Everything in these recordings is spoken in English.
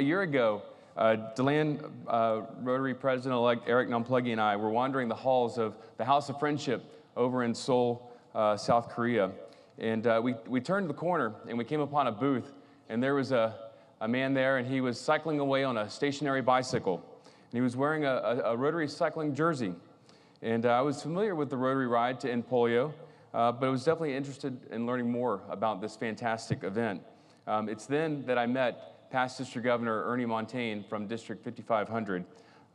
A year ago, DeLand Rotary President-elect Eric Nampluggy and I were wandering the halls of the House of Friendship over in Seoul, South Korea. And we turned the corner and we came upon a booth, and there was a man there, and he was cycling away on a stationary bicycle. And he was wearing a Rotary cycling jersey. And I was familiar with the Rotary ride to end polio, but I was definitely interested in learning more about this fantastic event. It's then that I met past District Governor Ernie Montagne from District 5500.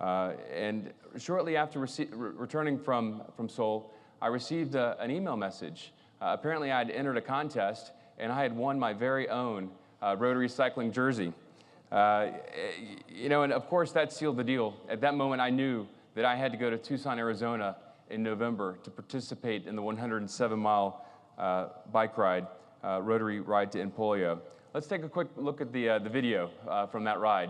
And shortly after returning from Seoul, I received an email message. Apparently I had entered a contest, and I had won my very own Rotary cycling jersey. You know, and of course that sealed the deal. At that moment I knew that I had to go to Tucson, Arizona in November to participate in the 107-mile bike ride, Rotary Ride to End Polio. Let's take a quick look at the video from that ride.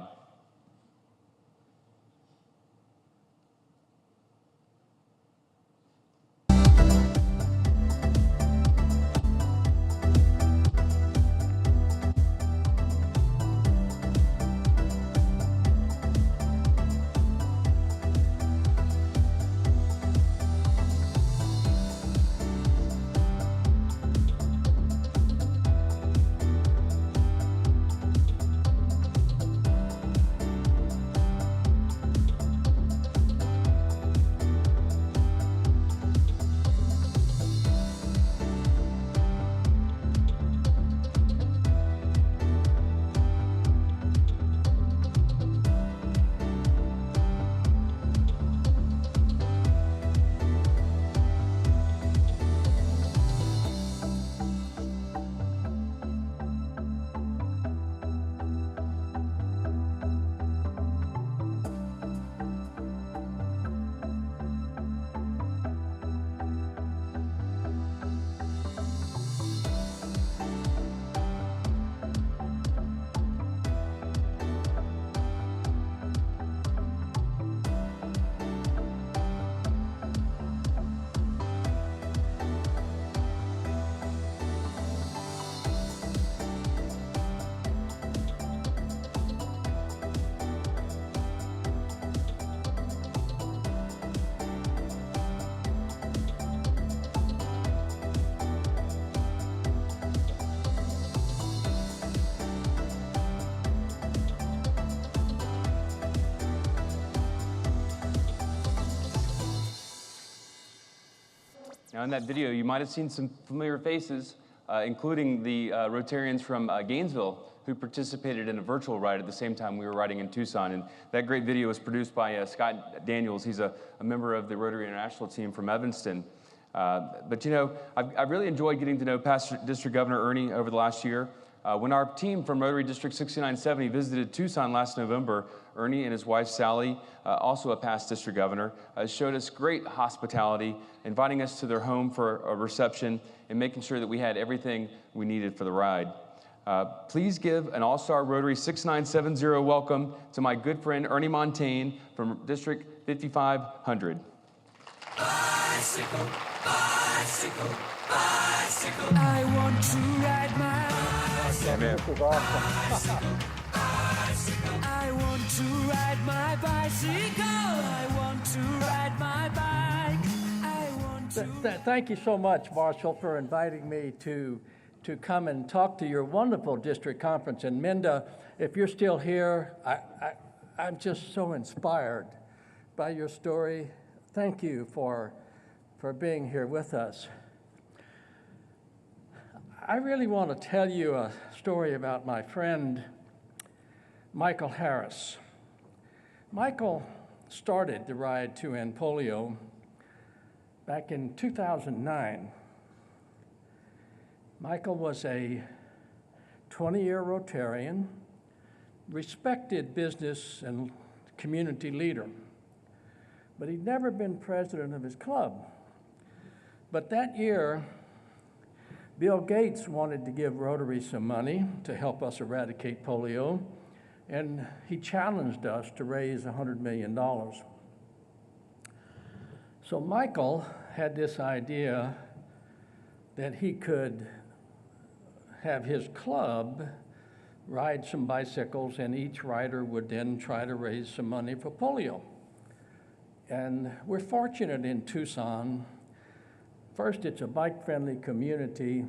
Now in that video, you might have seen some familiar faces, including the Rotarians from Gainesville, who participated in a virtual ride at the same time we were riding in Tucson. And that great video was produced by Scott Daniels. He's a member of the Rotary International team from Evanston. But you know, I've really enjoyed getting to know past District Governor Ernie over the last year. When our team from Rotary District 6970 visited Tucson last November, Ernie and his wife Sally, also a past district governor, showed us great hospitality, inviting us to their home for a reception and making sure that we had everything we needed for the ride. Please give an all-star Rotary 6970 welcome to my good friend Ernie Montagne from District 5500. Bicycle, bicycle, bicycle. I want to ride my bicycle. This is awesome. I want to ride my bicycle. I want to ride my bike. I want to. Thank you so much, Marshall, for inviting me to come and talk to your wonderful district conference. And Minda, if you're still here, I'm just so inspired by your story. Thank you for being here with us. I really want to tell you a story about my friend, Michael Harris. Michael started the Ride to End Polio back in 2009. Michael was a 20-year Rotarian, respected business and community leader, but he'd never been president of his club. But that year, Bill Gates wanted to give Rotary some money to help us eradicate polio, and he challenged us to raise $100 million. So Michael had this idea that he could have his club ride some bicycles, and each rider would then try to raise some money for polio. And we're fortunate in Tucson. First, it's a bike-friendly community,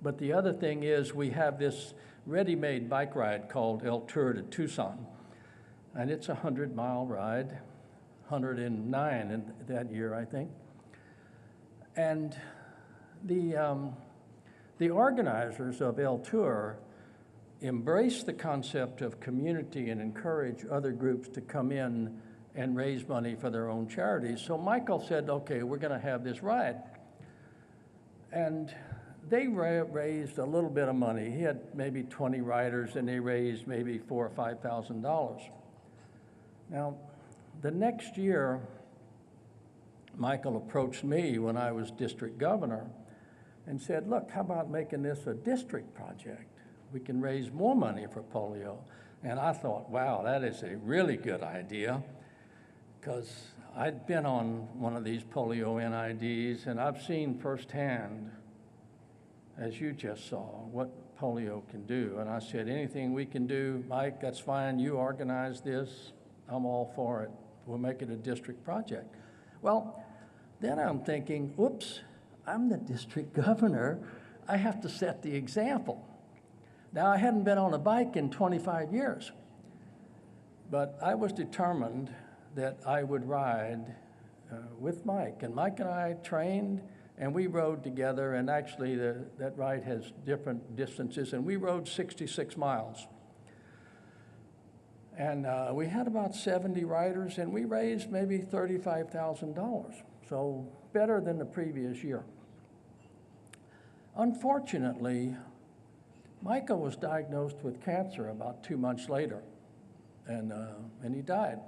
but the other thing is we have this ready-made bike ride called El Tour de Tucson, and it's a 100-mile ride, 109 in that year, I think. And the organizers of El Tour embrace the concept of community and encourage other groups to come in and raise money for their own charities. So Michael said, okay, we're gonna have this ride. And they raised a little bit of money. He had maybe 20 riders, and they raised maybe $4,000 or $5,000. Now, the next year, Michael approached me when I was district governor and said, look, how about making this a district project? We can raise more money for polio. And I thought, wow, that is a really good idea, because I'd been on one of these polio NIDs, and I've seen firsthand, as you just saw, what polio can do. And I said, anything we can do, Mike, that's fine. You organize this. I'm all for it. We'll make it a district project. Well, then I'm thinking, oops, I'm the district governor. I have to set the example. Now, I hadn't been on a bike in 25 years, but I was determined that I would ride with Mike. And Mike and I trained, and we rode together, and actually that ride has different distances, and we rode 66 miles. And we had about 70 riders, and we raised maybe $35,000, so better than the previous year. Unfortunately, Michael was diagnosed with cancer about 2 months later, and he died.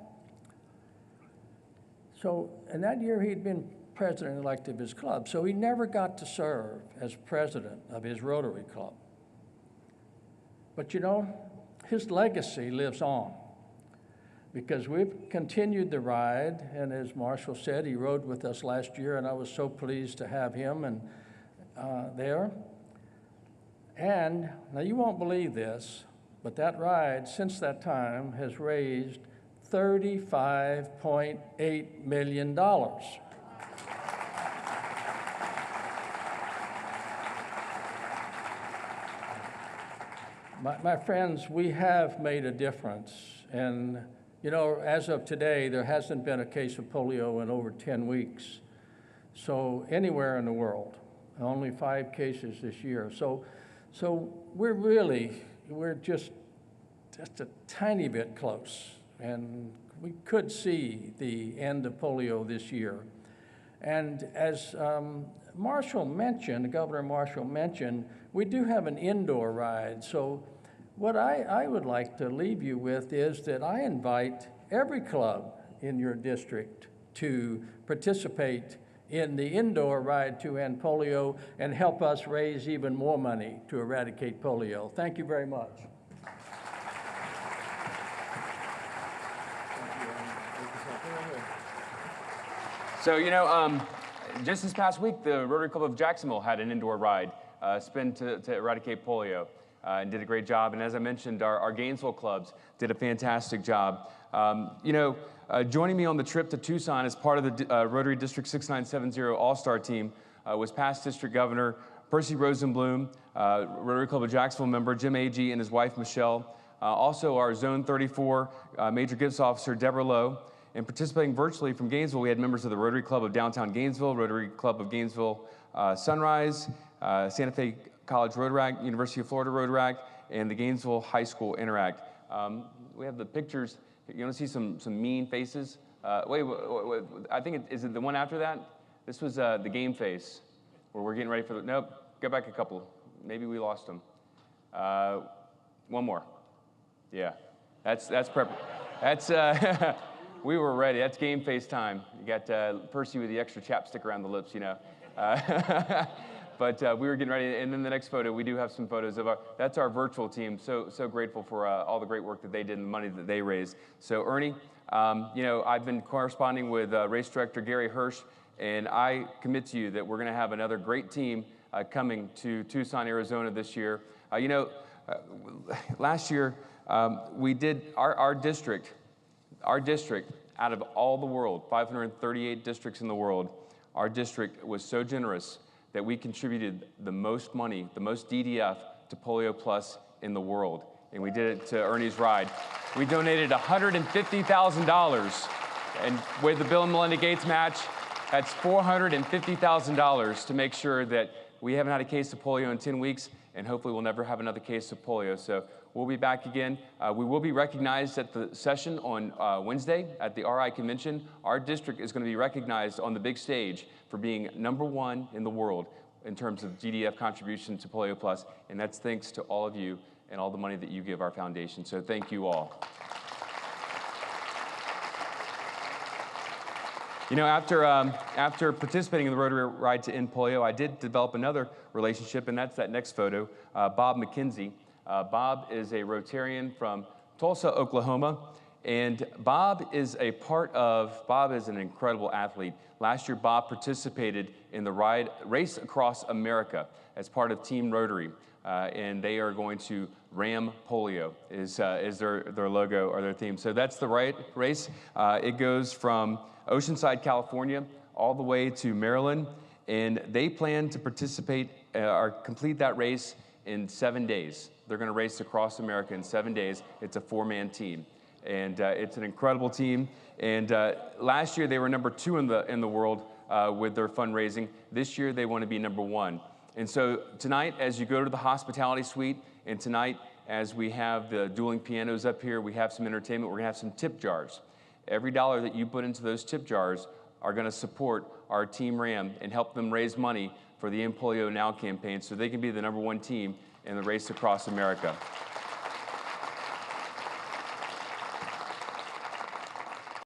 So, in that year, he'd been president-elect of his club, so he never got to serve as president of his Rotary Club. But you know, his legacy lives on, because we've continued the ride, and as Marshall said, he rode with us last year, and I was so pleased to have him there. And now you won't believe this, but that ride since that time has raised $35.8 million. My friends, we have made a difference. And you know, as of today, there hasn't been a case of polio in over 10 weeks. So anywhere in the world, only 5 cases this year. So we're just a tiny bit close. And we could see the end of polio this year. And as Marshall mentioned, Governor Marshall mentioned, we do have an indoor ride. So what I would like to leave you with is that I invite every club in your district to participate in the indoor ride to end polio and help us raise even more money to eradicate polio. Thank you very much. So, you know, just this past week, the Rotary Club of Jacksonville had an indoor ride, spin to eradicate polio, and did a great job. And as I mentioned, our Gainesville clubs did a fantastic job. You know, joining me on the trip to Tucson as part of the Rotary District 6970 All-Star team was past District Governor Percy Rosenblum, Rotary Club of Jacksonville member Jim Agee and his wife Michelle, also our Zone 34 Major Gifts Officer Deborah Lowe. And participating virtually from Gainesville, we had members of the Rotary Club of Downtown Gainesville, Rotary Club of Gainesville Sunrise, Santa Fe College Rotaract, University of Florida Rotaract, and the Gainesville High School Interact. We have the pictures. You want to see some mean faces? Wait, I think is it the one after that? This was the game face, where we're getting ready for the, nope, go back a couple. Maybe we lost them. One more. Yeah, that's prep. That's, we were ready. That's game face time. You got Percy with the extra chapstick around the lips, you know. But we were getting ready, and then the next photo, we do have some photos of that's our virtual team. So grateful for all the great work that they did and the money that they raised. So Ernie, you know, I've been corresponding with race director Gary Hirsch, and I commit to you that we're gonna have another great team coming to Tucson, Arizona this year. You know, last year, we did our district, out of all the world, 538 districts in the world, our district was so generous that we contributed the most money, the most DDF to Polio Plus in the world. And we did it to Ernie's Ride. We donated $150,000. And with the Bill and Melinda Gates match, that's $450,000 to make sure that we haven't had a case of polio in 10 weeks, and hopefully we'll never have another case of polio. So we'll be back again. We will be recognized at the session on Wednesday at the RI convention. Our district is going to be recognized on the big stage for being #1 in the world in terms of GDF contribution to Polio Plus, and that's thanks to all of you and all the money that you give our foundation. So thank you all. You know, after participating in the Rotary Ride to End Polio, I did develop another relationship, and that's that next photo, Bob McKenzie. Bob is a Rotarian from Tulsa, Oklahoma, and Bob is an incredible athlete. Last year, Bob participated in the Race Across America as part of Team Rotary, and they are going to Ram Polio is their logo or their theme. So that's the race. It goes from Oceanside, California, all the way to Maryland, and they plan to participate or complete that race in 7 days. They're going to race across America in 7 days. It's a 4-man team, and it's an incredible team. And last year they were #2 in the world with their fundraising. This year they want to be #1. And so tonight, as you go to the hospitality suite, and tonight as we have the dueling pianos up here, we have some entertainment. We're going to have some tip jars. Every dollar that you put into those tip jars are going to support our Team RAM and help them raise money for the End Polio Now campaign so they can be the #1 team in the Race Across America.